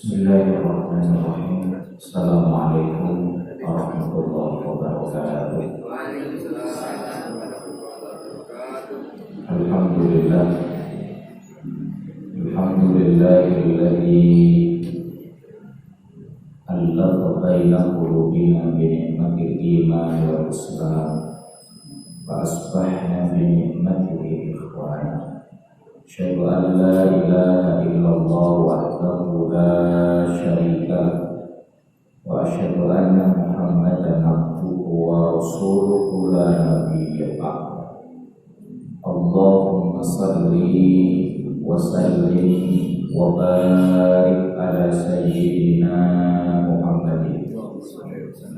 Bismillahirrahmanirrahim. Assalamualaikum warahmatullahi wabarakatuh. Alhamdulillah. Alhamdulillahilladzi allafa baina qulubina bi ni'matil iman wal islam wa asbahna bi ni'matihi ikhwana. Asyhadu an la ilaha illallah wahdahu la syarika lahu wa asyhadu anna Muhammadan abduhu wa rasuluhu la nabiyya ba'dahu. Allahumma salli wa sallim wa barik ala sayyidina Muhammadin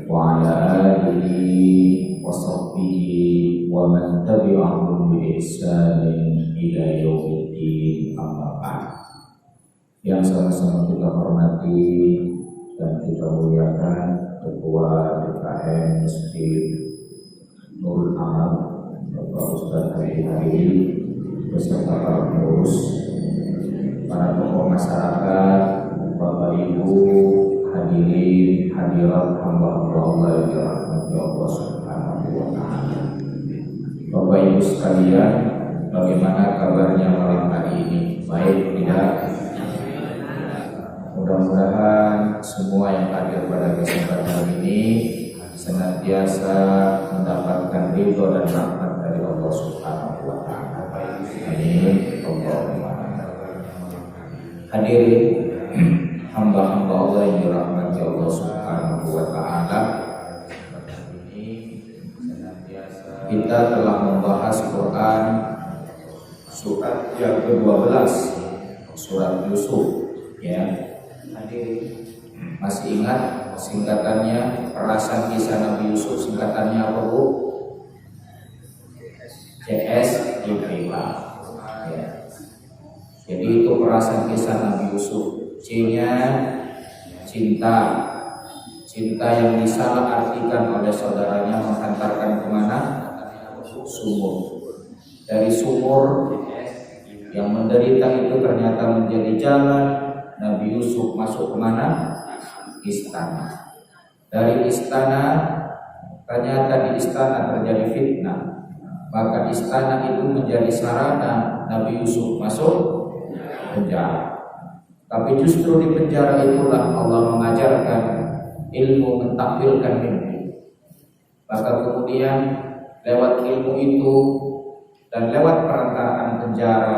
wa ala alihi wa sahbihi wa man tabi'ahum bi ihsanin ila yaumiddin, amma ba'd. Yang sama-sama kita hormati dan kita muliakan Ketua DKM Masjid Nurul Amal Bapak Ustaz Hari beserta para pengurus, para tokoh masyarakat, Bapak Ibu, hadirin hadirat hamba-hamba Allah yang dirahmati Allah Subhanahu wa taala. Bapak Ibu sekalian, bagaimana kabarnya malam hari ini? Baik tidak? Mudah-mudahan semua yang hadir pada kesempatan ini senantiasa mendapatkan ridho dan rahmat dari Allah Subhanahu wa taala. Amin. Allahumma hadirin hamba-hamba Allah yang dirahmati Allah Subhanahu wa taala. Kita telah membahas Quran surat yang ke-12, surat Yusuf, ya. Hadirin masih ingat singkatannya, perasan kisah Nabi Yusuf, singkatannya apa, Bu? CSIPK, ya. Jadi itu perasan kisah Nabi Yusuf. C-nya cinta, cinta yang disalah artikan oleh saudaranya menghantarkan kemana? Sumur. Dari sumur yang menderita itu ternyata menjadi jalan. Nabi Yusuf masuk kemana? Istana. Dari istana ternyata di istana terjadi fitnah, maka istana itu menjadi sarana Nabi Yusuf masuk penjara. Tapi justru di penjara itulah Allah mengajarkan ilmu mentakwilkan mimpi. Maka kemudian lewat ilmu itu dan lewat perantaraan penjara,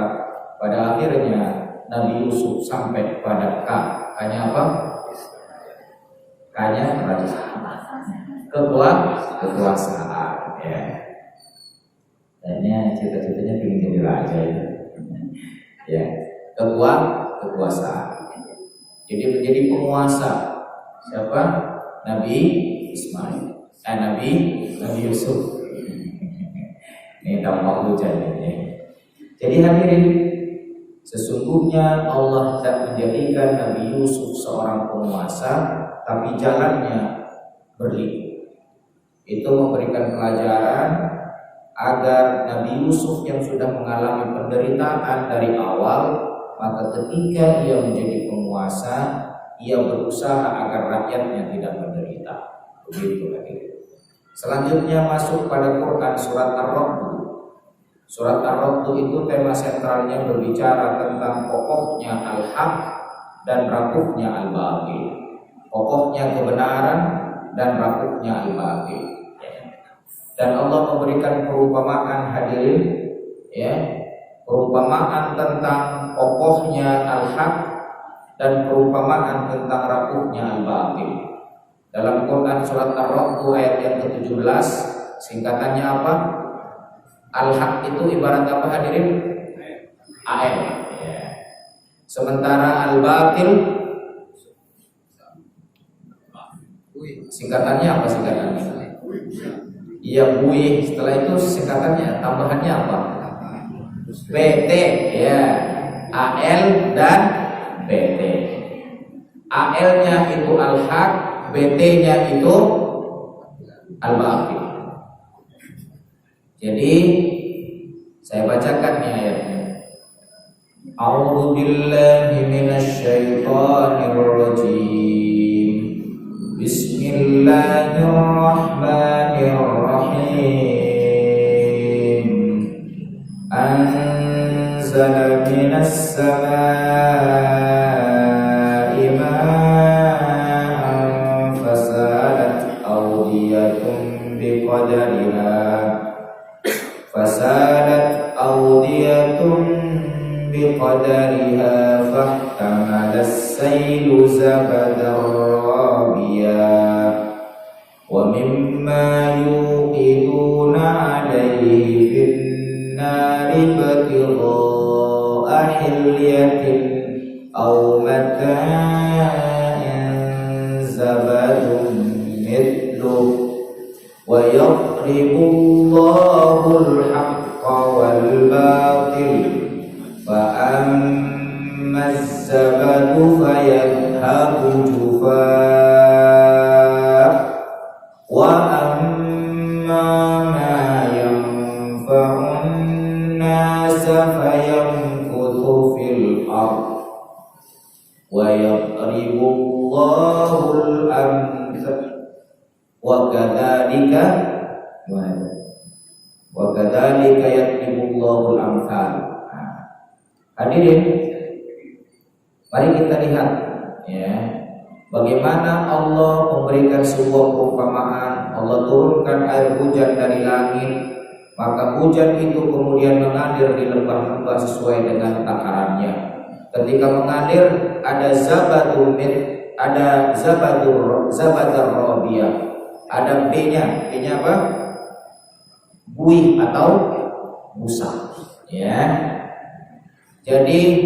pada akhirnya Nabi Yusuf sampai pada hanya apa? Hanya kekuasaan, ya. Kayaknya cita-citanya ingin jadi raja itu, ya. Kekuasaan. Jadi menjadi penguasa. Siapa? Nabi Ismail. Nabi Yusuf. Ini tampak hujan ini. Jadi hadirin, sesungguhnya Allah tidak menjadikan Nabi Yusuf seorang penguasa, tapi jalannya berliku. Itu memberikan pelajaran agar Nabi Yusuf yang sudah mengalami penderitaan dari awal, maka ketika ia menjadi penguasa, ia berusaha agar rakyatnya tidak menderita. Begitu hadirin. Selanjutnya masuk pada Quran surat Ar-Ra'd. Surat Ar-Ra'd itu tema sentralnya berbicara tentang kokohnya al-haq dan rapuhnya al-batil. Kokohnya kebenaran dan rapuhnya al-batil. Dan Allah memberikan perumpamaan hadirin, ya, perumpamaan tentang kokohnya al-haq dan perumpamaan tentang rapuhnya al-batil. Dalam Quran surat Ar-Ra'd ayat yang ke-17, singkatannya apa? Al-haq itu ibarat apa hadirin? AL, ya. Sementara al-batil singkatannya apa singkatannya? Iya, buih. Setelah itu singkatannya tambahannya apa? BT, ya. AL dan BT. AL-nya itu al-haq, BT-nya itu al-batil. Jadi saya bacakan nih ayatnya. A'udzu billahi minasy syaithanir rajim. Bismillahirrahmanirrahim. Anzala minas samaa'i ma'an fasalat awdiyatun biqadariha fahtamala as-sailu zabadan rabiya wa mimma yuqiduna alayhi fin nari ibtigha'a hilyatin aw mata'in zabadun mithluhu wa yadribu Allahu al-haqqa wal batil فَأَمَّا الزَّبَدُ فَيَذْهَبُ جُفَاءً وَأَمَّا مَا يَنفَعُ النَّاسَ فَيَمْكُثُ فِي الْأَرْضِ وَيَضْرِبُ اللَّهُ الْأَمْثَالَ وَكَذَلِكَ يَضْرِبُ اللَّهُ الْأَمْثَالَ. Hadirin, mari kita lihat ya, bagaimana Allah memberikan sebuah perumpamaan. Allah turunkan air hujan dari langit, maka hujan itu kemudian mengalir di lembah-lembah sesuai dengan takarannya. Ketika mengalir ada zabadur rabiyah, ada B-nya apa? Buih atau busa, ya. Jadi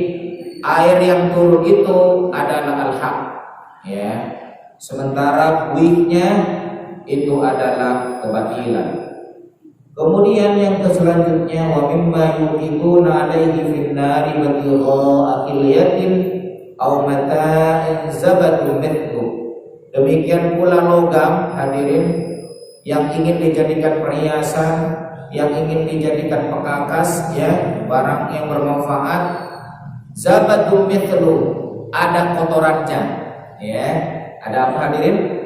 air yang turun itu adalah al-haq, ya. Sementara buihnya itu adalah kebatilan. Kemudian yang selanjutnya wa mimma yuqiduna alaihi fin nari batigha'a hilyatin aw mata'in zabadun mithlu. Demikian pula logam, hadirin, yang ingin dijadikan perhiasan, yang ingin dijadikan pengkakas, ya, barang yang bermanfaat. Zabadun mithlu, ada kotorannya, ya. Ada apa, hadirin?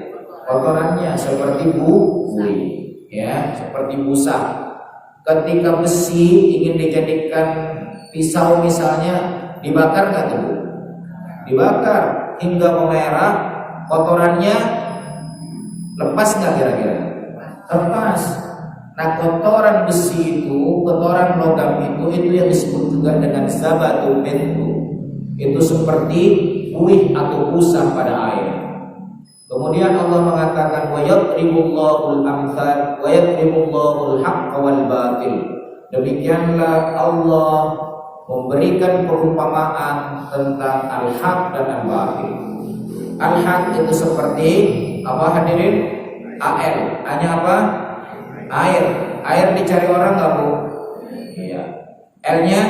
Kotorannya seperti buih, ya, seperti busa. Ketika besi ingin dijadikan pisau misalnya, dibakar nggak tuh? Dibakar hingga memerah, kotorannya lepas nggak kira-kira? Lepas. Nah, kotoran besi itu, kotoran logam itu yang disebut juga dengan zabadun mithlu. Itu seperti buih atau busa pada air. Kemudian Allah mengatakan wa yadribullahul amsal wa yadribullahul haqqa wal batil. Demikianlah Allah memberikan perumpamaan tentang al-haq dan al-batil. Al-haq itu seperti apa, hadirin? AL. Hanya apa? Air. Air dicari orang nggak, Bu? Iya. L-nya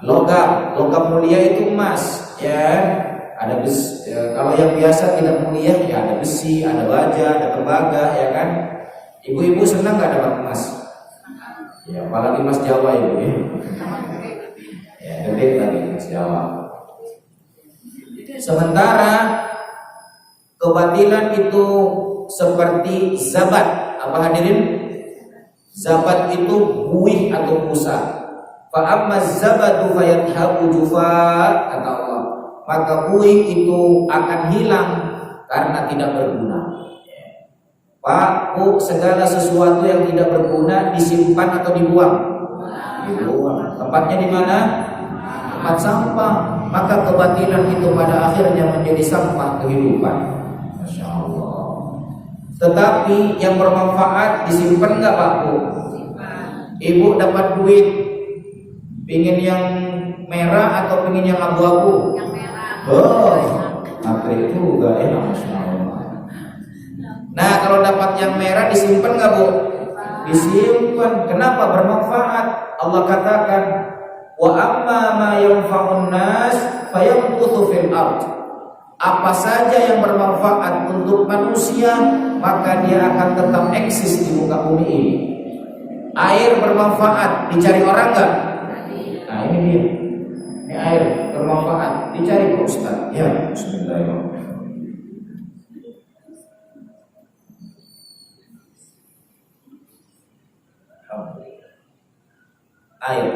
logam. Logam mulia itu emas, ya. Ada besi. Ya, kalau yang biasa tidak mulia, ya ada besi, ada baja, ada tembaga, ya kan? Ibu-ibu senang nggak dapat emas? Ya, apalagi emas Jawa, Ibu, ya. Ya, gede tadi emas Jawa. Sementara kebatilan itu seperti zabat. Apa, hadirin? Zabat itu buih atau busa. Fa amma zabadu fayadhabu jufa, kata Allah. Maka buih itu akan hilang karena tidak berguna. Pak, Bu, segala sesuatu yang tidak berguna disimpan atau dibuang? Dibuang. Tempatnya di mana? Tempat sampah. Maka kebatilan itu pada akhirnya menjadi sampah kehidupan. Masya Allah. Tetapi yang bermanfaat disimpan nggak, Pak, Bu? Ibu dapat duit, pingin yang merah atau pingin yang abu-abu? Yang merah. Oh, apa itu juga enak, Masya Allah. Nah, kalau dapat yang merah disimpan nggak, Bu? Disimpan. Kenapa? Bermanfaat. Allah katakan, wa amma ma yanfa'un nas fayamkuthu fil ardh. Apa saja yang bermanfaat untuk manusia, maka dia akan tetap eksis di muka bumi ini. Air bermanfaat, dicari orang nggak? Nah, ini dia. air bermanfaat dicari Pak Ustaz. Ya, bismillahirrahmanirrahim. Air,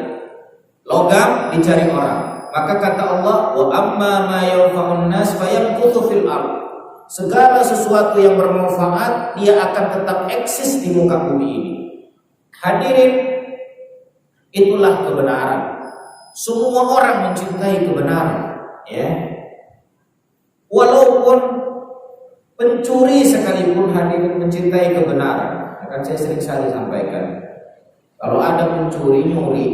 logam dicari orang. Maka kata Allah, wa amma ma yanfa'un nas fayamkuthu fil ardh. Segala sesuatu yang bermanfaat dia akan tetap eksis di muka bumi ini. Hadirin, itulah kebenaran. Semua orang mencintai kebenaran, ya. Walaupun pencuri sekalipun hadirin mencintai kebenaran. Akan saya sering sekali sampaikan. Kalau ada pencuri nyuri,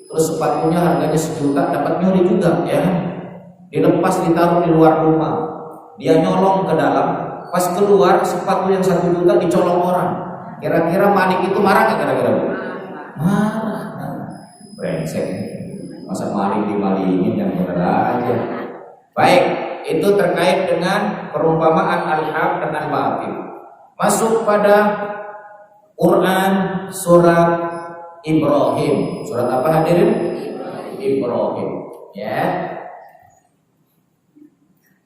terus sepatunya harganya 1 juta, dapat nyuri juga, ya. Dilepas ditaruh di luar rumah, dia nyolong ke dalam, pas keluar sepatu yang 1 juta dicolong orang. Kira-kira maling itu marah nggak kira-kira? Marah. Brengsek. Masa maling dimalingin yang bener aja. Baik, itu terkait dengan perumpamaan al-haq dan al-batil. Masuk pada Quran surat Ibrahim. Surat apa hadirin? Ibrahim. Ya.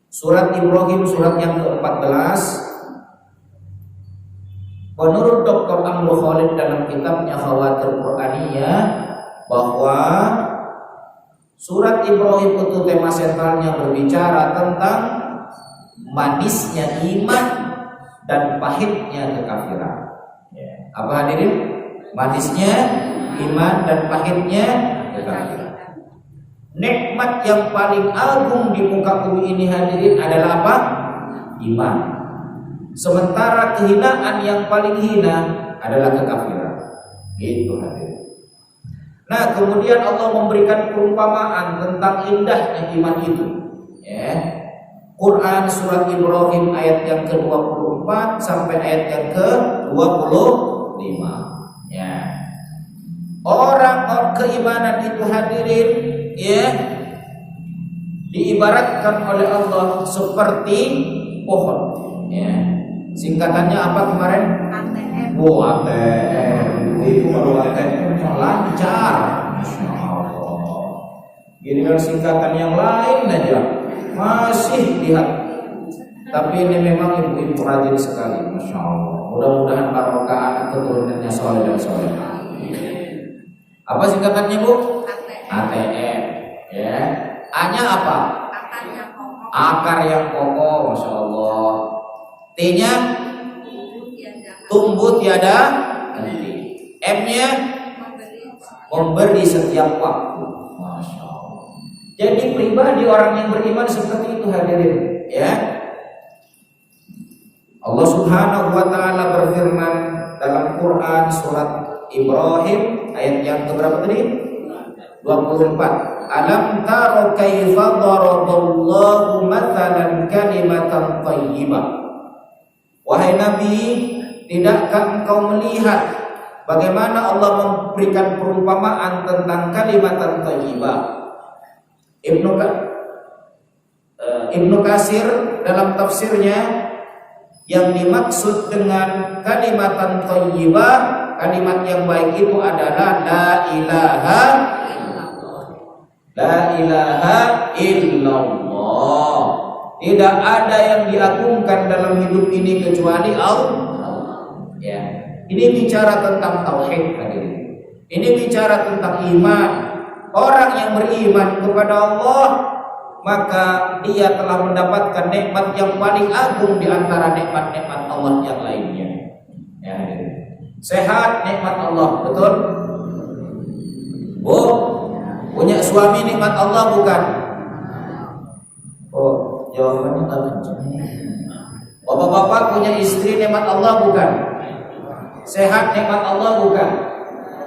Surat Ibrahim surat yang ke-14. Menurut Dr. Amru Khalid dalam kitabnya Khawatir Qur'aniyah bahwa surat Ibrahim itu tema sentralnya berbicara tentang manisnya iman dan pahitnya kekafiran. Ya. Apa hadirin? Manisnya iman dan pahitnya kekafiran. Nikmat yang paling agung di muka bumi ini hadirin adalah apa? Iman. Sementara kehinaan yang paling hina adalah kekafiran. Gitu hadirin. Nah, kemudian Allah memberikan perumpamaan tentang indahnya iman itu. Ya. Quran surat Ibrahim ayat yang ke-24 sampai ayat yang ke-25. Ya. Orang keimanan itu hadirin, ya, diibaratkan oleh Allah seperti pohon. Ya. Singkatannya apa kemarin? ATM. ATM. Itu kalau ATM lancar. Masya Allah. Giliran singkatan yang lain aja masih lihat. Tapi ini memang ibu-ibu rajin sekali, Masya Allah. Mudah-mudahan barokah anak keturunannya soleh dan soleh. Apa singkatannya Bu? ATM. Ya. A-nya apa? Akar yang kokoh, Masya Allah. T-nya tumbuh tiada henti. M-nya memberi setiap waktu. Masya Allah. Jadi pribadi orang yang beriman seperti itu hadirin, ya. Allah Subhanahu wa taala berfirman dalam Quran surat Ibrahim ayat yang keberapa tadi? 24. Alam taro kaifa daraballahu mathalan kalimatan thayyibah. Wahai Nabi, tidakkah engkau melihat bagaimana Allah memberikan perumpamaan tentang kalimatan thayyibah? Ibnu Katsir dalam tafsirnya yang dimaksud dengan kalimatan thayyibah, kalimat yang baik itu adalah la ilaha illallah. Tidak ada yang diagungkan dalam hidup ini kecuali Allah. Ya. Ini bicara tentang tauhid hadirin. Ini bicara tentang iman. Orang yang beriman kepada Allah, maka dia telah mendapatkan nikmat yang paling agung di antara nikmat-nikmat Allah yang lainnya. Ya, hadirin. Sehat nikmat Allah, betul? Bu, punya suami nikmat Allah bukan? Oh, jawabannya tak kencang. Bapak-bapak punya istri nikmat Allah bukan? Sehat nikmat Allah bukan?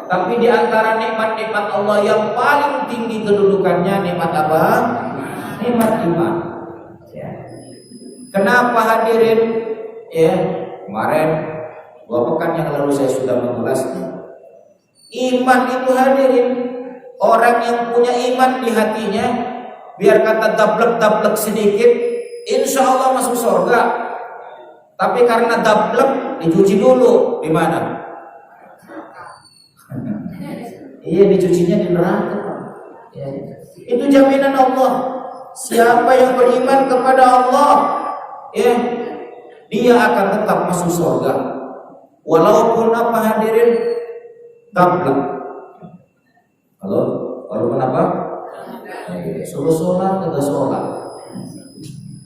Tapi di antara nikmat-nikmat Allah yang paling tinggi kedudukannya nikmat apa? Nikmat iman. Ya. Kenapa hadirin? Ya, kemarin 2 pekan yang lalu saya sudah mengulasnya. Iman itu hadirin, orang yang punya iman di hatinya, biar kata dablek sedikit, insya Allah masuk surga. Tapi karena dablek dicuci dulu di mana? Iya, dicucinya di neraka. Ya. Itu jaminan Allah. Siapa yang beriman kepada Allah, ya, dia akan tetap masuk surga. Walaupun apa hadirin? Tabrak. Halo? Walaupun apa? Suruh sholat atau sholat.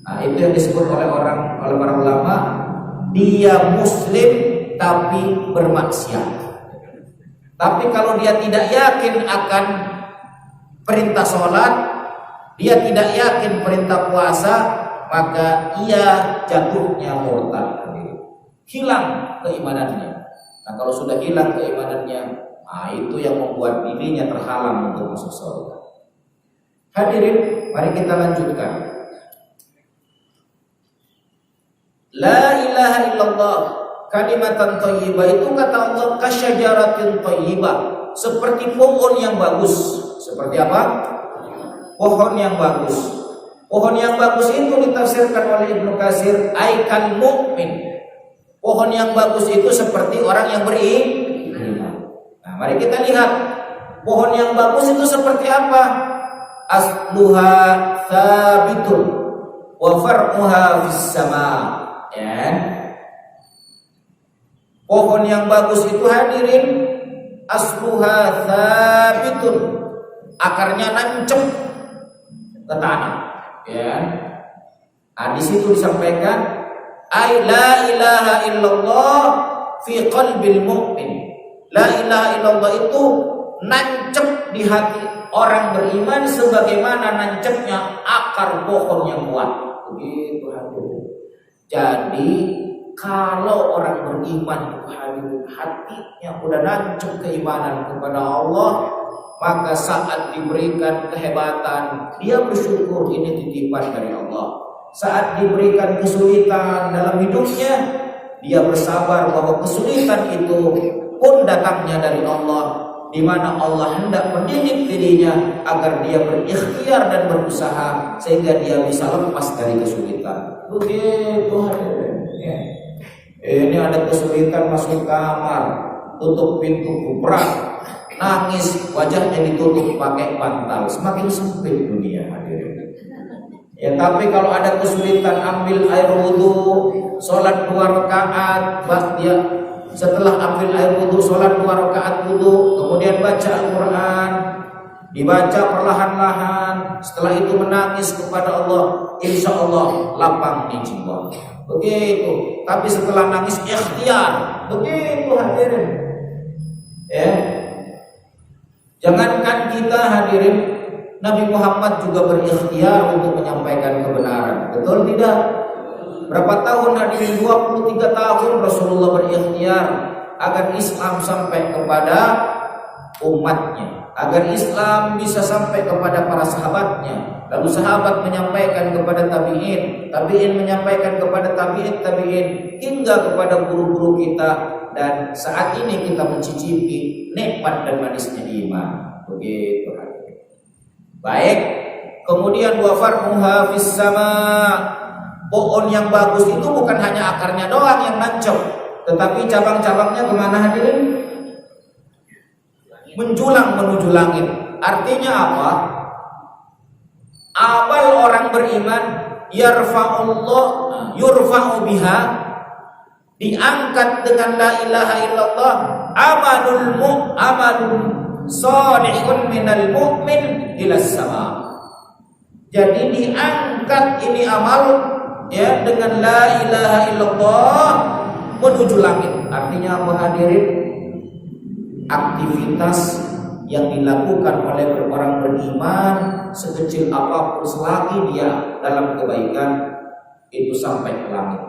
Nah, itu yang disebut oleh para ulama, dia muslim tapi bermaksiat. Tapi kalau dia tidak yakin akan perintah sholat, dia tidak yakin perintah puasa, maka ia jatuhnya murtad, hilang keimanannya. Nah, kalau sudah hilang keimanannya, itu yang membuat dirinya terhalang untuk masuk surga. Hadirin, mari kita lanjutkan. La ilaha illallah kalimatan thayyibah, itu kata Allah kasyajaratin thayyibah, seperti pohon yang bagus. Seperti apa? Pohon yang bagus. Pohon yang bagus itu ditafsirkan oleh Ibnu Katsir aikal mukmin. Pohon yang bagus itu seperti orang yang beriman. Nah, mari kita lihat pohon yang bagus itu seperti apa. Asluha tsabitun wa far'uha fis sama. Ya. Pohon yang bagus itu hadirin, asluha tsabitun, akarnya nancep ke tanah. Ya. Nah, di situ disampaikan ay la ilaha illallah fi qalbil mu'min. La ilaha illallah itu nancep di hati orang beriman sebagaimana nancepnya akar pohon yang kuat. Begitu hadirin. Jadi kalau orang beriman hatinya udah nancep keimanan kepada Allah, maka saat diberikan kehebatan dia bersyukur ini titipan dari Allah. Saat diberikan kesulitan dalam hidupnya, dia bersabar bahwa kesulitan itu pun datangnya dari Allah, di mana Allah hendak mendidik dirinya agar dia berikhtiar dan berusaha sehingga dia bisa lepas dari kesulitan. Begitu hadirin. Ya. Ini ada kesulitan masuk kamar, tutup pintu kubrak, nangis, wajahnya ditutup pakai bantal, semakin sempit dunia hadirin. Ya, tapi kalau ada kesulitan ambil air wudhu, sholat 2 rakaat, dia setelah ambil air wudhu, sholat 2 rakaat wudhu, kemudian baca Al-Quran, dibaca perlahan-lahan, setelah itu menangis kepada Allah, insya Allah lapang di jiwa. Begitu. Tapi setelah nangis ikhtiar, begitu hadirin. Ya, jangankan kita hadirin, Nabi Muhammad juga berikhtiar untuk menyampaikan kebenaran. Betul tidak? Berapa tahun hadirin? 23 tahun Rasulullah berikhtiar agar Islam sampai kepada umatnya, agar Islam bisa sampai kepada para sahabatnya. Lalu sahabat menyampaikan kepada tabi'in, tabi'in menyampaikan kepada tabi'in, hingga kepada guru-guru kita. Dan saat ini kita mencicipi nikmat dan manisnya iman. Begitu. Baik, kemudian wa far'uha fis sama. Pohon yang bagus itu bukan hanya akarnya doang yang nancep, tetapi cabang-cabangnya kemana hadirin? Menjulang menuju langit. Artinya apa? Amal orang beriman yurfa'u biha, diangkat dengan la ilaha illallah, amalun salihun minal mu'min ila sama. Jadi diangkat ini amal, ya, dengan la ilaha illallah menuju langit. Artinya apa hadirin? Aktivitas yang dilakukan oleh orang beriman sekecil apapun selagi dia dalam kebaikan itu sampai ke langit,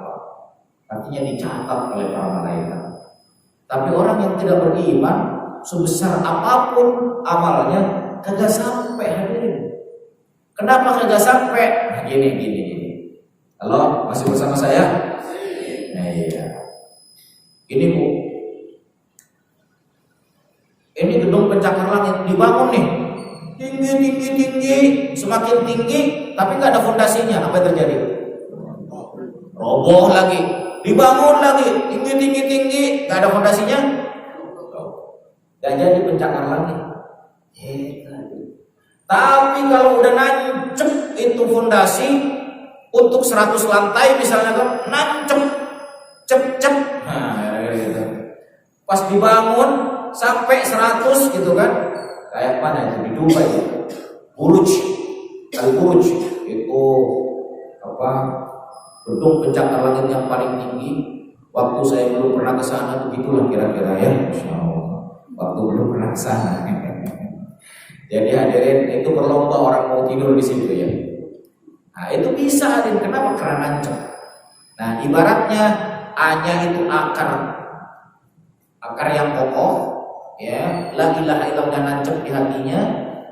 artinya dicatat oleh para malaikat. Tapi orang yang tidak beriman, sebesar apapun amalnya kagak sampai hadirin. Kenapa kagak sampai? Nah, gini. Halo, masih bersama saya? Nah, iya. Ini Bu, ini gedung pencakar langit dibangun nih, tinggi, semakin tinggi, tapi nggak ada fondasinya. Apa yang terjadi? Roboh lagi, dibangun lagi, tinggi, nggak ada fondasinya, nggak jadi pencakar langit. Tapi kalau udah nancep itu fondasi untuk 100 lantai misalnya kan, nancep, cep, nah gitu. Pas dibangun sampai 100 gitu kan, kayak mana itu di Dubai ya? Buruj itu apa? Gedung pencakar langit yang paling tinggi. Waktu saya belum pernah ke sana, begitulah kira-kira ya. Masya Allah. Waktu belum pernah ke sana. Jadi hadirin, itu berlomba orang mau tidur di situ ya. Nah itu bisa hadirin, kenapa? Karena nancep. Nah ibaratnya A-nya itu akar yang kokoh, ya, la ilaha illallah nancep di hatinya,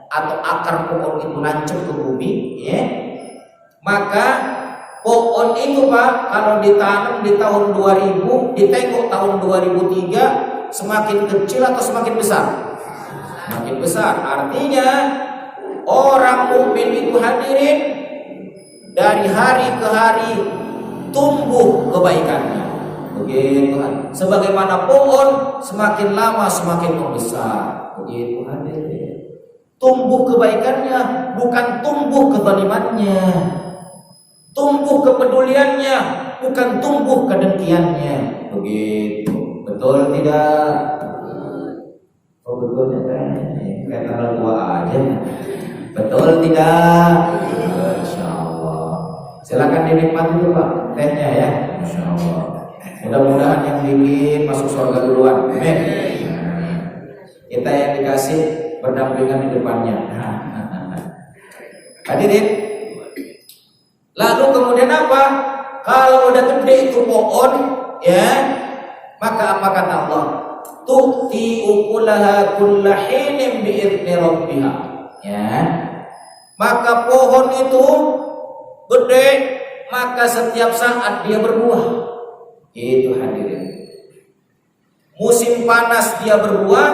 atau akar pohon itu nancep ke bumi, ya. Maka pohon itu Pak, kalau ditanam di tahun 2000, ditengok tahun 2003, semakin kecil atau semakin besar? Semakin besar. Artinya orang mukmin itu hadirin, dari hari ke hari tumbuh kebaikannya. Begitu kan? Sebagaimana pohon semakin lama semakin membesar. Begitu hadirin. Tumbuh kebaikannya, bukan tumbuh kezalimannya. Tumbuh kepeduliannya, bukan tumbuh kedengkiannya. Begitu. Betul tidak? Oh betulnya kayak tanggal 2 aja. Betul tidak? Insya Allah. Silakan dinikmati dulu Pak tehnya ya. Insya Allah. Mudah-mudahan yang bikin masuk surga duluan. Amin. Kita yang dikasih berdampingan di depannya. Hadirin. Lalu kemudian apa? Kalau udah gede itu pohon, ya, maka apa kata Allah? Tu'ti ukulaha kulla hinin bi'idni rabbiha. Ya. Maka pohon itu gede, maka setiap saat dia berbuah. Itu hadirin. Musim panas dia berbuah,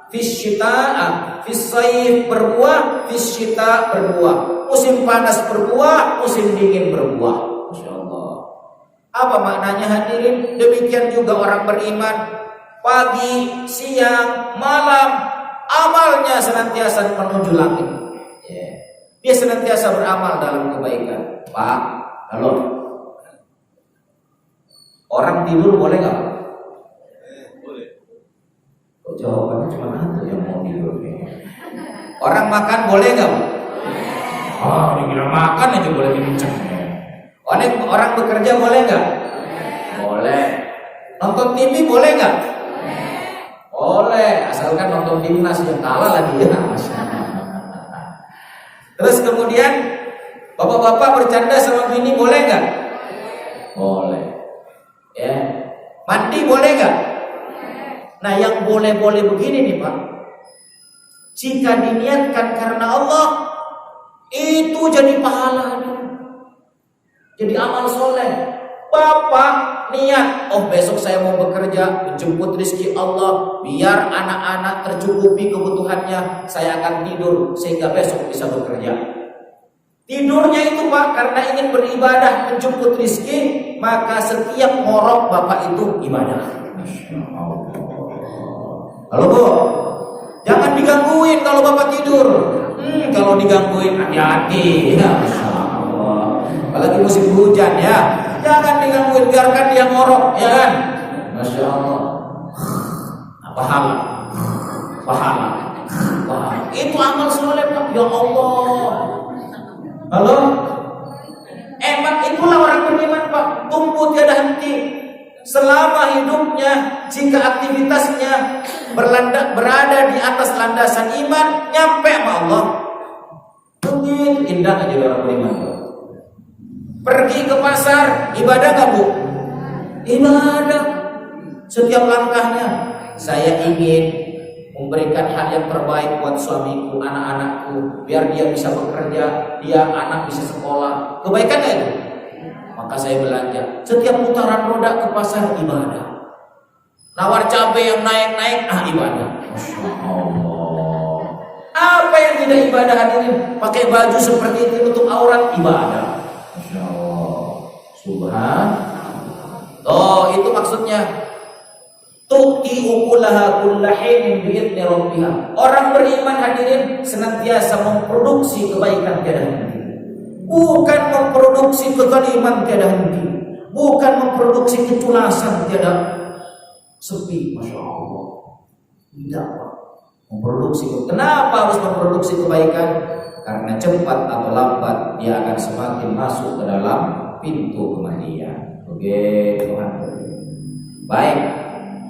fisyita'a, fisayif berbuah, fisyita berbuah. Musim panas berbuah, musim dingin berbuah. Masya Allah. Apa maknanya hadirin? Demikian juga orang beriman, pagi, siang, malam, amalnya senantiasa menuju langit. Dia senantiasa beramal dalam kebaikan. Pak, halo. Orang tidur boleh nggak? Boleh. Kok jawabannya cuma satu yang mau tidur? Orang makan boleh nggak? Oh, dibilang makan aja boleh dikenceng. Orang bekerja boleh nggak? Boleh. Nonton TV boleh nggak? Boleh, asalkan nonton timnas yang kalah lagi ya. Terus kemudian bapak-bapak bercanda sama bini boleh nggak? Boleh. Ya. Mandi boleh nggak? Nah, yang boleh-boleh begini nih Pak. Jika diniatkan karena Allah, itu jadi pahala, jadi amal soleh. Bapak niat, oh besok saya mau bekerja menjemput rezeki Allah, biar anak-anak tercukupi kebutuhannya, saya akan tidur sehingga besok bisa bekerja. Tidurnya itu Pak karena ingin beribadah menjemput rezeki, maka setiap ngorok Bapak itu ibadah. Halo Bu, jangan digangguin kalau Bapak tidur. Kalau digangguin hati-hati ya, Masya Allah. Apalagi musim hujan ya, jangan digangguin, biarkan dia ngorok ya kan. Masya Allah. Pahala. Itu amal soleh Pak. Ya Allah. Halo. Emang itulah orang beriman Pak, tumbuh tiada henti. Selama hidupnya, jika aktivitasnya berada di atas landasan iman, nyampe sama Allah. Begitu indah aja orang beriman. Pergi ke pasar, ibadah gak Bu? Ibadah. Setiap langkahnya, saya ingin memberikan hal yang terbaik buat suamiku, anak-anakku, biar dia bisa bekerja, dia anak bisa sekolah. Kebaikan gak itu? Maka saya belanja. Setiap putaran roda ke pasar ibadah. Nawar cabai yang naik-naik, ibadah. Masya Allah. Apa yang tidak ibadah hadirin? Pakai baju seperti itu untuk aurat, ibadah. Masya Allah. Subhanallah. Oh, itu maksudnya. tu'ti ukulaha kullahin bi'idni rabbiha. Orang beriman hadirin senantiasa memproduksi kebaikan tiada henti. Bukan memproduksi kezaliman tiada henti. Bukan memproduksi keculasan tiada sepi. Masya Allah. Tidak. Memproduksi. Kenapa harus memproduksi kebaikan? Karena cepat atau lambat dia akan semakin masuk ke dalam pintu kematian. Oke, Tuhan. Baik.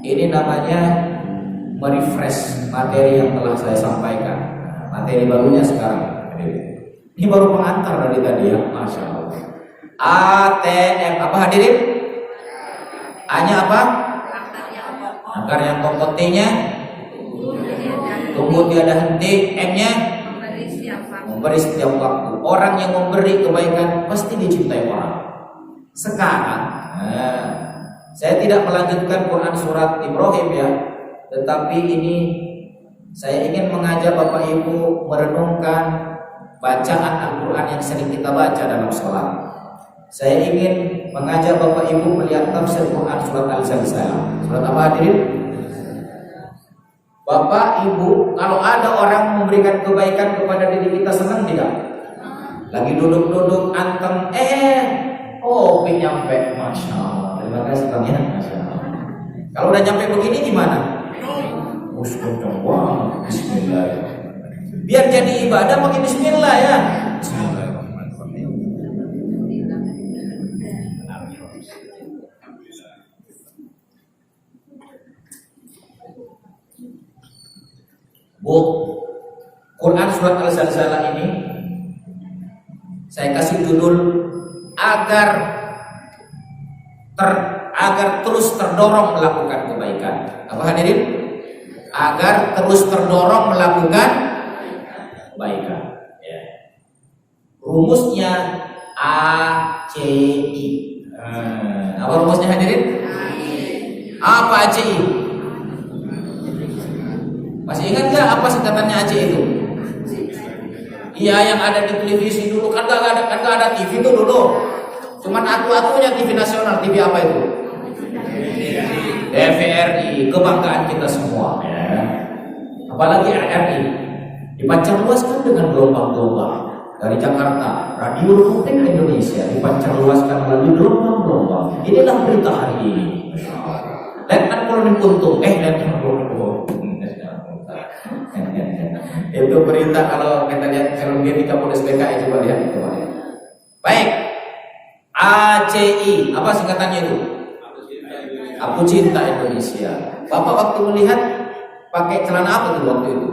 Ini namanya merefresh materi yang telah saya sampaikan. Materi barunya sekarang. Ini baru pengantar dari tadi ya, Masya Allah. ATM apa hadirin? A-nya apa? Akar yang pokok T-nya tunggu tiada henti. M-nya memberi setiap waktu. Orang yang memberi kebaikan pasti dicintai orang. Sekarang saya tidak melanjutkan Quran surat Ibrahim ya, tetapi ini saya ingin mengajak Bapak Ibu merenungkan bacaan Al-Quran yang sering kita baca dalam sholat. Saya ingin mengajak Bapak Ibu melihat tafsir Quran surat Al-Zalzalah. Surat apa hadirin? Bapak Ibu, kalau ada orang memberikan kebaikan kepada diri kita, senang tidak? Lagi duduk-duduk antem, kopi nyampe, Masya Allah. Terima kasih Bang ya. Kalau udah nyampe begini gimana? Bismillah. Biar jadi ibadah pakai bismillah ya. Bu, Quran surat Al-Zalzalah ini saya kasih judul agar terus terdorong melakukan kebaikan. Apa hadirin? Agar terus terdorong melakukan kebaikan. Ya. Rumusnya ACI. Apa rumusnya hadirin? Apa ACI? Masih ingat gak apa singkatannya ACI itu? Iya, yang ada di televisi dulu kan gak ada TV itu dulu. Cuman aku-akunya TV nasional, TV apa itu? TVRI, kebanggaan kita semua ya. Apalagi RRI dipancar luaskan dengan gelombang-gelombang dari Jakarta, Radio Republik Indonesia dipancar luaskan melalui gelombang-gelombang. Inilah berita hari ini. Letnan Kolonel Kuntum, Letnan Kolonel Kuntum. Itu berita kalau kita lihat film game di Kapolres BKI, coba lihat. Baik. ACI, apa singkatannya itu? Aku Cinta Indonesia. Bapak waktu melihat pakai celana apa tuh waktu itu?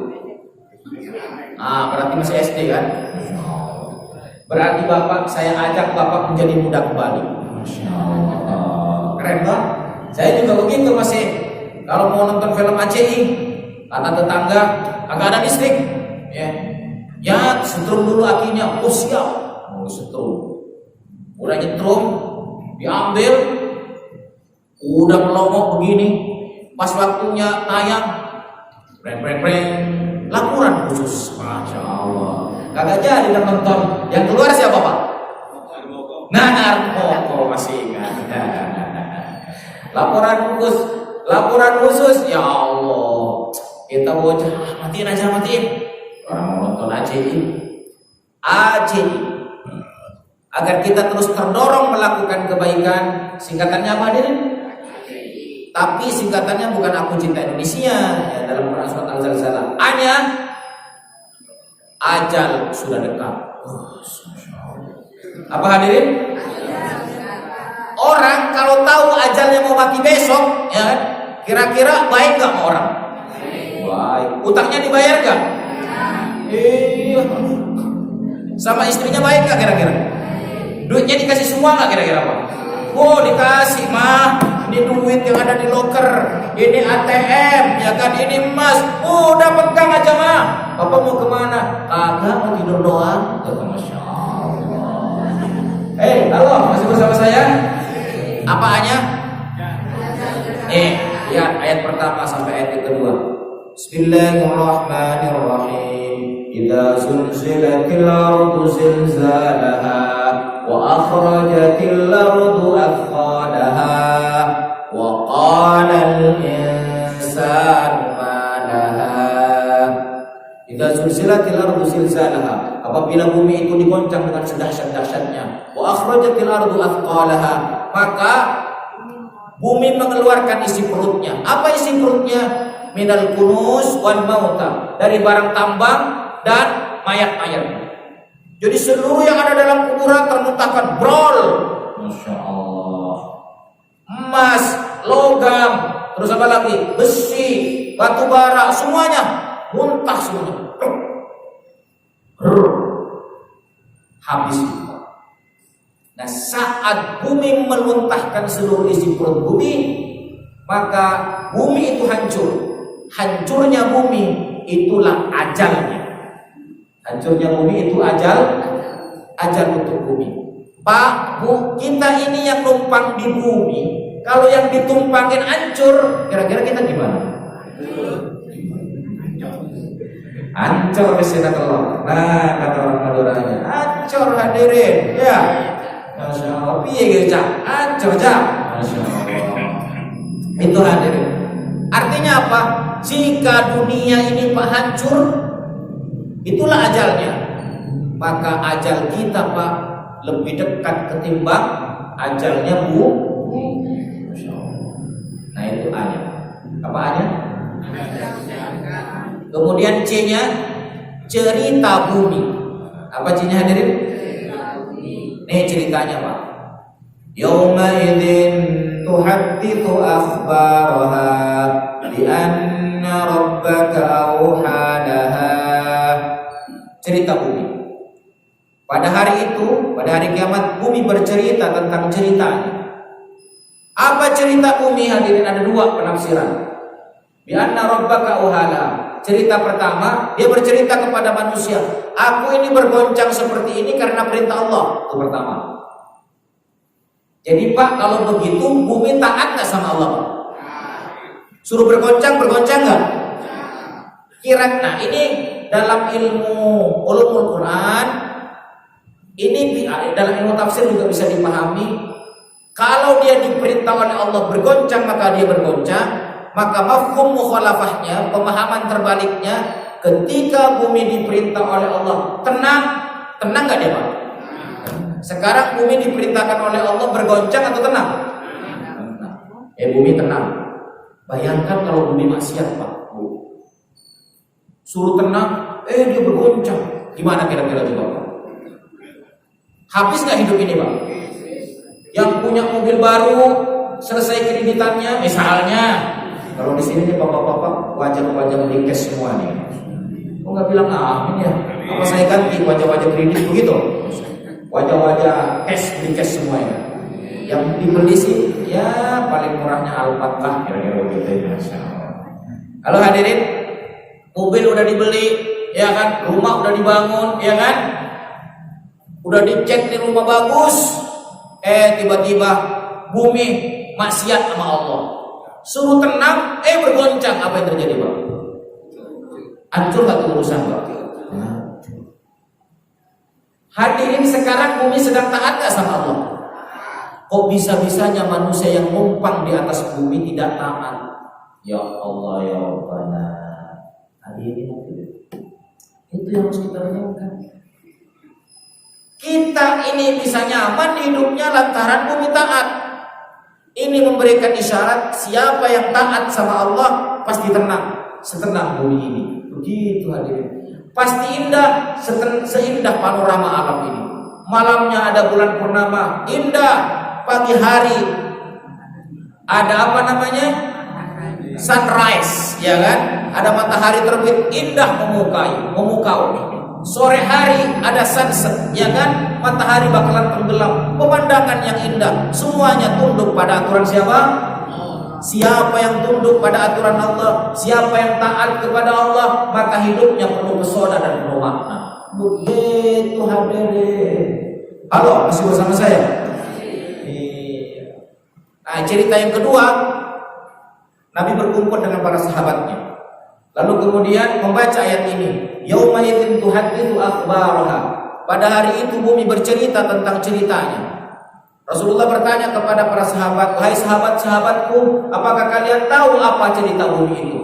Berarti masih SD kan? Berarti saya ajak Bapak menjadi muda kembali. Masya Allah. Keren kan? Saya juga begitu masih. Kalau mau nonton film ACI, kata tetangga agak ada listrik, ya setrum dulu akinya, siap, setrum. Udah nyetrum, diambil, udah melongok begini, pas waktunya tayang, preng, laporan khusus, Masya Allah. Kagak jadi dan nonton. Yang keluar siapa Pak? Narkoba masih ingat. Laporan khusus, ya Allah. Kita bocah, matiin. Orang mau nonton ACI. Agar kita terus terdorong melakukan kebaikan. Singkatannya apa hadirin? Tapi singkatannya bukan Aku Cinta Indonesia ya, dalam Quran surat Al-Zalzalah. A-nya ajal sudah dekat. Apa hadirin? Orang kalau tahu ajalnya mau mati besok, ya kan? Kira-kira baik nggak sama orang? Baik. Utangnya dibayar nggak? Iya. Sama istrinya baik nggak kira-kira? Duitnya dikasih semua nggak kira-kira Pak? Oh dikasih mah. Ini duit yang ada di loker, ini ATM, ya kan, ini emas. Udah pegang aja mah. Bapak mau kemana? Kagak, mau tidur doang. Masya Allah. Halo, masih bersama saya? Apaannya? Lihat ayat pertama sampai ayat yang kedua. Bismillahirrahmanirrahim. Idza zulzilatil ardu zilzalaha wa akhrajatil ardu athqalaha wa qala al-insanu ma laha idza zulzilatil ardu zilzalaha, apabila bumi itu digoncang dengan sedahsyat-dahsyatnya, wa akhrajatil ardu athqalaha, maka bumi mengeluarkan isi perutnya. Apa isi perutnya? Minal kunuz wal mauta, dari barang tambang dan mayat-mayat. Jadi seluruh yang ada dalam kuburan termuntahkan, brol. Masya Allah. Emas, logam, terus apa lagi? Besi, batu bara, semuanya muntah semuanya. Habis. Nah, saat bumi memuntahkan seluruh isi perut bumi, maka bumi itu hancur. Hancurnya bumi itulah ajalnya. Hancurnya bumi itu ajal untuk bumi. Pak, Bu, kita ini yang numpang di bumi, kalau yang ditumpangin hancur, kira-kira kita gimana? Hancur bismillah. Nah, kata orang Maduranya, hancur hadirin. Ya. Masya Allah, piye gitu, hancur, Masya Allah. Itu hadirin. Artinya apa? Jika dunia ini Pak hancur, itulah ajalnya. Maka ajal kita Pak lebih dekat ketimbang ajalnya bumi. Nah itu A-nya. Apa A-nya? Kemudian C-nya cerita bumi. Apa C-nya hadirin? Nih ceritanya Pak. Yauma idzin tuhadditsu akhbaraha bi anna rabbaka awha laha. Cerita bumi. Pada hari itu, pada hari kiamat, bumi bercerita tentang ceritanya. Apa cerita bumi hadirin? Ada dua penafsiran. Bi anna rabbaka awhala. Cerita pertama, dia bercerita kepada manusia, aku ini bergoncang seperti ini karena perintah Allah. Itu pertama. Jadi Pak, kalau begitu bumi taat nggak sama Allah? Suruh bergoncang nggak? Nah ini dalam ilmu ulumul Quran, ini dalam ilmu tafsir juga bisa dipahami. Kalau dia diperintah oleh Allah bergoncang, maka dia bergoncang. Maka mafhum mukhalafahnya, pemahaman terbaliknya, ketika bumi diperintah oleh Allah tenang nggak dia Pak? Sekarang bumi diperintahkan oleh Allah bergoncang atau tenang? Bumi tenang. Bayangkan kalau bumi maksiat Pak, suruh tenang, dia bergoncang. Gimana kira-kira coba Pak? Habis nggak hidup ini Pak? Yang punya mobil baru, selesai kreditannya, misalnya, kalau di sini nih bapak-bapak wajah-wajah beli cash semua nih. Kok nggak bilang amin ya? Apa saya ganti wajah-wajah kredit begitu? Wajah-wajah cash beli cash semua ya. Yang dibeli sih, ya paling murahnya Alphard lah, kira-kira begitu ya. Kalau hadirin, mobil udah dibeli, ya kan? Rumah udah dibangun, ya kan? Udah dicek nih rumah bagus, tiba-tiba bumi maksiat sama Allah. Suruh tenang, bergoncang. Apa yang terjadi Pak? Hancur gak urusan Pak? Hadirin, sekarang bumi sedang taat gak sama Allah? Kok bisa-bisanya manusia yang numpang di atas bumi tidak taat? Ya Allah ya Rabbana. Hadirin, itu yang harus kita renungkan. Kita ini bisa nyaman hidupnya lantaran bumi taat. Ini memberikan isyarat siapa yang taat sama Allah pasti tenang, setenang bumi ini. Begitu hadirin. Pasti indah, seindah panorama alam ini. Malamnya ada bulan purnama, indah. Pagi hari ada apa namanya? Sunrise, ya kan? Ada matahari terbit, indah memukau. Sore hari ada sunset, ya kan? Matahari bakalan tenggelam. Pemandangan yang indah. Semuanya tunduk pada aturan siapa? Siapa yang tunduk pada aturan Allah, siapa yang taat kepada Allah, maka hidupnya penuh pesona dan penuh makna. Begitu hadirin. Halo, masih bersama saya? Nah, cerita yang kedua, Nabi berkumpul dengan para sahabatnya. Lalu kemudian membaca ayat ini, yauma idzin tuhadditsu akhbaraha. Pada hari itu bumi bercerita tentang ceritanya. Rasulullah bertanya kepada para sahabat, "Wahai sahabat-sahabatku, apakah kalian tahu apa cerita bumi itu?"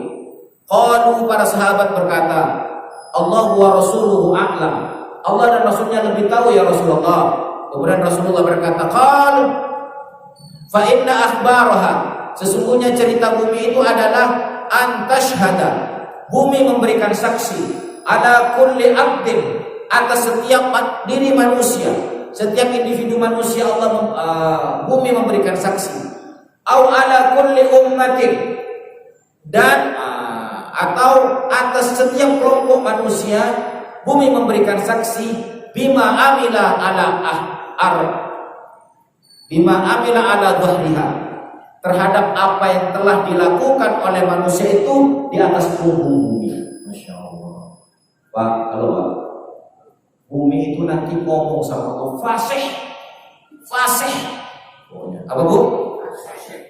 Qalu, para sahabat berkata, "Allah wa rasuluhu a'lam." Allah dan Rasulnya lebih tahu ya Rasulullah. Kemudian Rasulullah berkata, "Qal fa inna akhbaraha." Sesungguhnya cerita bumi itu adalah antashhada. Bumi memberikan saksi ala kulli abdin, atas setiap diri manusia, setiap individu manusia. Bumi memberikan saksi. Au ala kulli ummatin, dan atau atas setiap kelompok manusia bumi memberikan saksi bima amila ala dhahriha, terhadap apa yang telah dilakukan oleh manusia itu di atas punggung bumi. Masya Allah. Pak, halo Pak. Bumi itu nanti ngomong sama Allah, fasih. Apa Bu?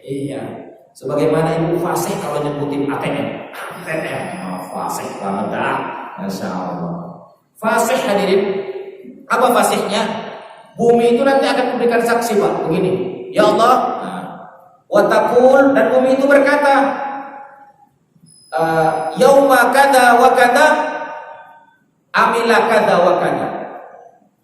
Iya. Sebagaimana Ibu fasih kalau nyebutin ATM. Fasih banget dah. Masya Allah. Fasih hadirin. Apa fasihnya? Bumi itu nanti akan memberikan saksi Pak. Begini. Ya Allah. Wa taqul, dan bumi itu berkata, yauma kada wa kada amila kada wa kada.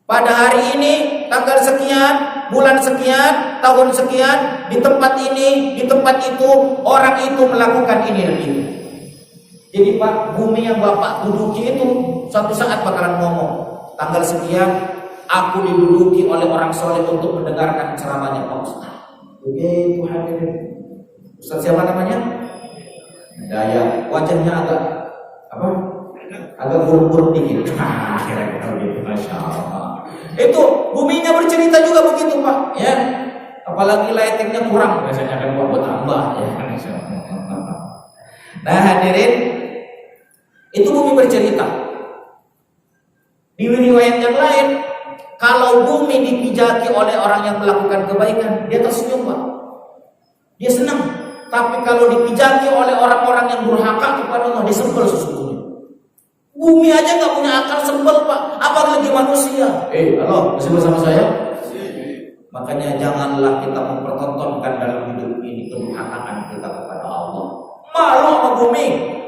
Pada hari ini, tanggal sekian, bulan sekian, tahun sekian, di tempat ini, di tempat itu, orang itu melakukan ini dan itu. Jadi Pak, bumi yang Bapak duduki itu suatu saat bakalan ngomong, tanggal sekian aku diduduki oleh orang soleh untuk mendengarkan ceramahnya Pak Ustaz. Begitu hadirin. Ustaz siapa namanya? Daya, wajahnya agak apa? Agak buruk-buruk dikit. Kira-kira gitu, Masya Allah. Itu buminya bercerita juga begitu Pak, ya. Apalagi lightingnya kurang, biasanya akan buat tambah, ya. Nah hadirin, itu bumi bercerita. Di riwayat yang lain, kalau bumi dipijaki oleh orang yang melakukan kebaikan, dia tersenyum Pak, dia senang. Tapi kalau dipijaki oleh orang-orang yang durhaka kepada Allah, dia sebel sesungguhnya. Bumi aja nggak punya akal, sebel Pak, apalagi manusia. Halo, masih bersama saya? Makanya janganlah kita mempertontonkan dalam hidup ini kedurhakaan kita kepada Allah. Malu sama bumi.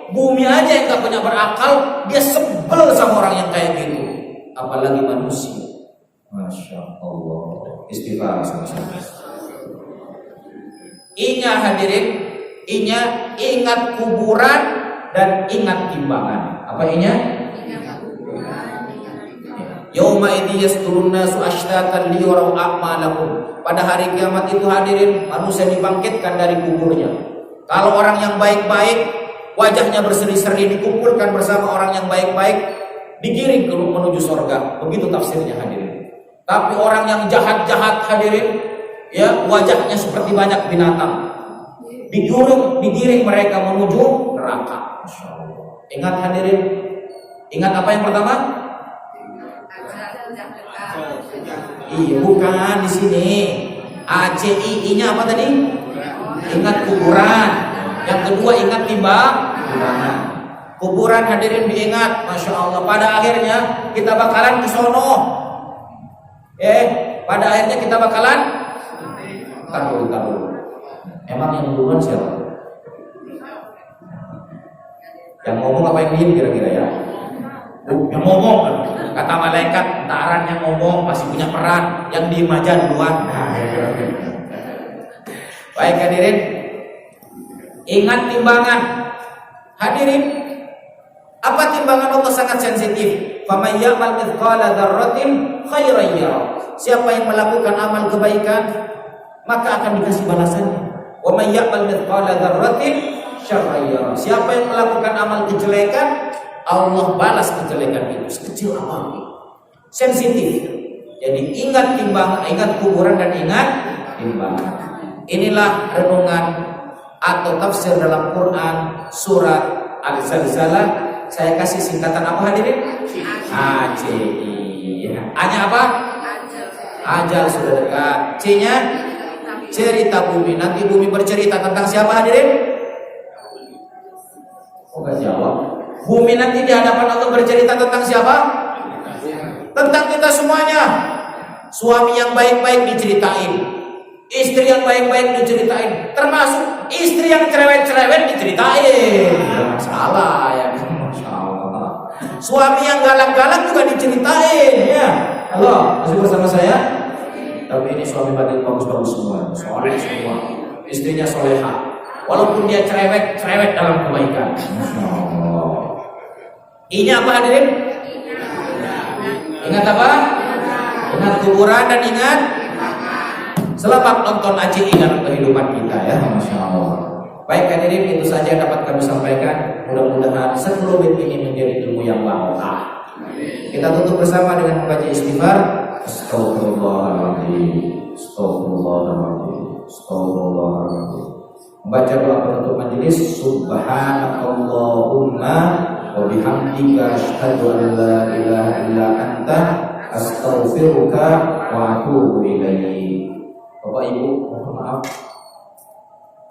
Bumi aja yang nggak punya berakal, dia sebel sama orang yang kayak gitu, apalagi manusia. Masya Allah. Istighfar sama-sama. Ingat hadirin, ingat kuburan dan ingat timbangan. Apa ingat? Yauma idzi yasturun nasu ashtatan liyaraw a'malahum. Pada hari kiamat itu hadirin, manusia dibangkitkan dari kuburnya. Kalau orang yang baik-baik, wajahnya berseri-seri, dikumpulkan bersama orang yang baik-baik, digiring menuju surga. Begitu tafsirnya hadirin. Tapi orang yang jahat-jahat hadirin, ya, wajahnya seperti banyak binatang, digiring mereka menuju neraka. Masya Allah. Ingat hadirin, ingat apa yang pertama? Iya, bukan di sini. ACI-nya apa tadi? Ingat kuburan. Yang kedua ingat timbangan. Kuburan hadirin diingat, Masya Allah. Pada akhirnya kita bakalan ke sono. Pada akhirnya kita bakalan. Tar dulu. Emang yang duluan siapa? Yang ngomong apa yang diem kira-kira ya? Yang ngomong, kata malaikat, taran yang ngomong masih punya peran, yang diem aja duluan. Baik hadirin, ingat timbangan. Hadirin, apa timbangan Allah sangat sensitif. Faman ya'mal mithqala dzarratin khairan yarah. Siapa yang melakukan amal kebaikan, maka akan dikasih balasannya. Wa man ya'mal mithqala dzarratin syarran yarah. Siapa yang melakukan amal kejelekan, Allah balas kejelekan itu sekecil apapun. Sensitif. Jadi ingat timbangan, ingat kuburan dan ingat timbangan. Inilah renungan atau tafsir dalam Quran surat Al-Zalzalah. Saya kasih singkatan apa hadirin? ACI. A-nya apa? Ajal sudah dekat. C-nya cerita bumi. Nanti bumi bercerita tentang siapa hadirin? Oh gak jawab. Bumi nanti di hadapan Allah bercerita tentang siapa? Tentang kita semuanya. Suami yang baik-baik diceritain, istri yang baik-baik diceritain, termasuk istri yang cerewet-cerewet diceritain. Salah ya, Masya Allah. Suami yang galak-galak juga diceritain ya. Halo, masih bersama saya? Tapi ini suami bagus-bagus semua, soleh semua, istrinya soleha. Walaupun dia cerewet dalam kebaikan. Masya Allah. Ini apa hadirin? Ingat apa? Ingat kuburan dan ingat selamat nonton ACI dalam kehidupan kita ya. Masya Allah. Baik hadirin, itu saja yang dapat kami sampaikan. Mudah-mudahan 10 menit ini menjadi ilmu yang barokah. Kita tutup bersama dengan membaca istighfar. Astagfirullahaladzim, Astagfirullahaladzim, Astagfirullahaladzim. Membaca doa penutup majelis. Subhanakallahumma wa bihamdika asyhadu an la ilaha illa anta astaghfiruka wa atubu ilaik. Bapak Ibu, mohon maaf,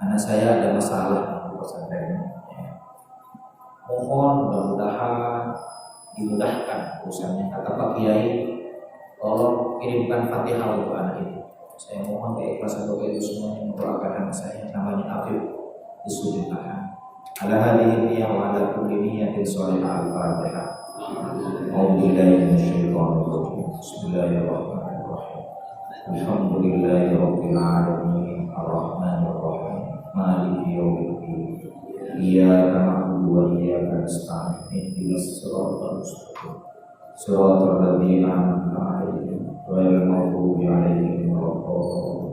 anak saya ada masalah di pesantren. Mohon mudah-mudahan dimudahkan urusannya. Kata Pak Kiai, tolong kirimkan Fatihah untuk anak itu. Saya mohon keikhlasan doa itu semuanya mendoakan anak saya namanya Afif disudahkan. Ala hadhihi niyyah wa ala kulli niyyatin shalihah al-Fatihah. A'udzubillahi minasyaitonir rajim. Bismillahirrahmanirrahim. Alhamdulillahirabbil alamin arrahmanir rahim maliki yaumiddin. Iyyaka na'budu wa iyyaka nasta'in. Ihdinas siratal mustaqim. Siratal ladzina an'amta 'alaihim ghairil maghdubi 'alaihim waladdallin.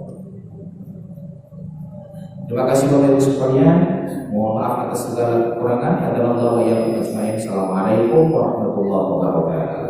Terima kasih Bapak Ibu sekalian. Mohon maaf atas segala kekurangan. Assalamualaikum warahmatullahi wabarakatuh.